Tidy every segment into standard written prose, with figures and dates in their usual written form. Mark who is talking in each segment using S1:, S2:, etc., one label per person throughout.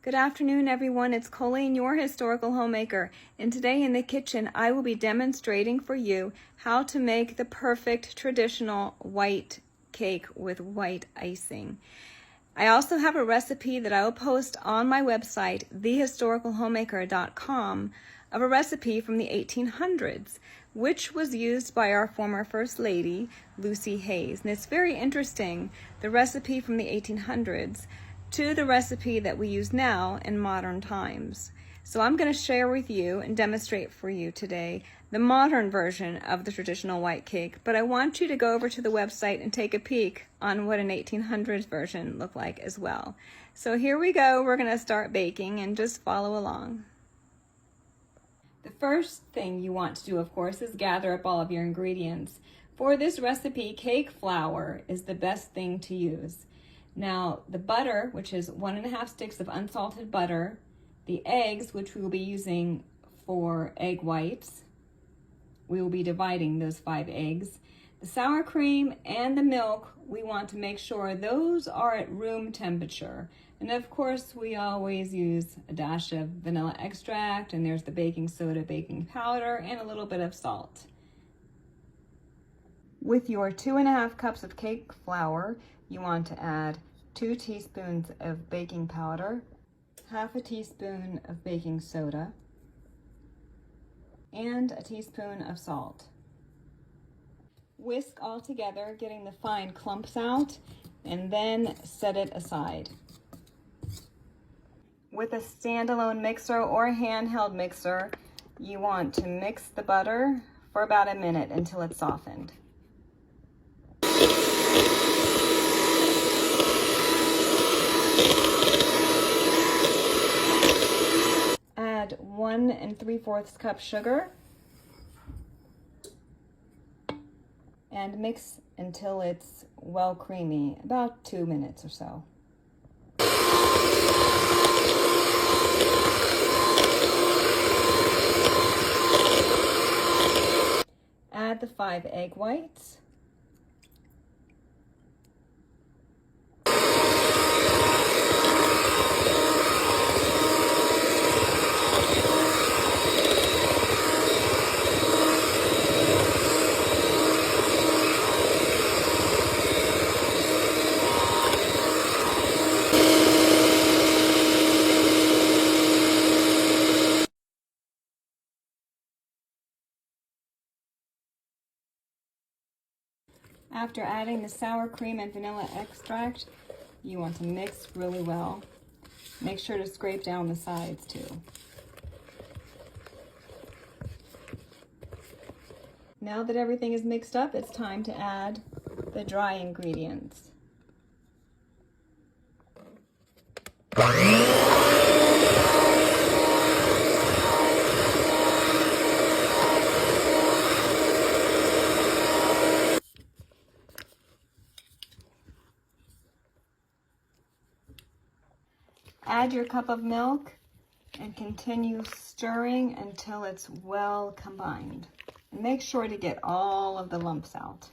S1: Good afternoon, everyone. It's Colleen, your historical homemaker, and today in the kitchen I will be demonstrating for you how to make the perfect traditional white cake with white icing. I also have a recipe that I will post on my website, thehistoricalhomemaker.com, of a recipe from the 1800s, which was used by our former First Lady, Lucy Hayes. And it's very interesting, the recipe from the 1800s to the recipe that we use now in modern times. So I'm going to share with you and demonstrate for you today the modern version of the traditional white cake, but I want you to go over to the website and take a peek on what an 1800s version looked like as well. So here we go. We're going to start baking and just follow along. The first thing you want to do, of course, is gather up all of your ingredients. For this recipe, cake flour is the best thing to use. Now, the butter, which is 1½ sticks of unsalted butter, the eggs, which we will be using for egg whites, we will be dividing those 5 eggs. The sour cream and the milk, we want to make sure those are at room temperature. And of course, we always use a dash of vanilla extract, and there's the baking soda, baking powder, and a little bit of salt. With your 2½ cups of cake flour, you want to add 2 teaspoons of baking powder, ½ a teaspoon of baking soda, and a teaspoon of salt. Whisk all together, getting the fine clumps out, and then set it aside. With a standalone mixer or a handheld mixer, you want to mix the butter for about a minute until it's softened. Add 1 3/4 cup sugar and mix until it's well creamy, about 2 minutes or so. Add the 5 egg whites. After adding the sour cream and vanilla extract, you want to mix really well. Make sure to scrape down the sides too. Now that everything is mixed up, it's time to add the dry ingredients. Add your cup of milk and continue stirring until it's well combined. And make sure to get all of the lumps out.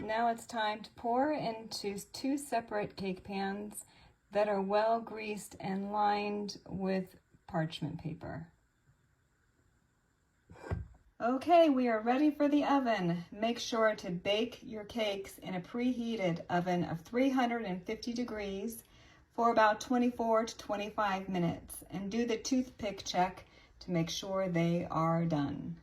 S1: Now it's time to pour into 2 separate cake pans that are well greased and lined with parchment paper. Okay, we are ready for the oven. Make sure to bake your cakes in a preheated oven of 350 degrees for about 24 to 25 minutes, and do the toothpick check to make sure they are done.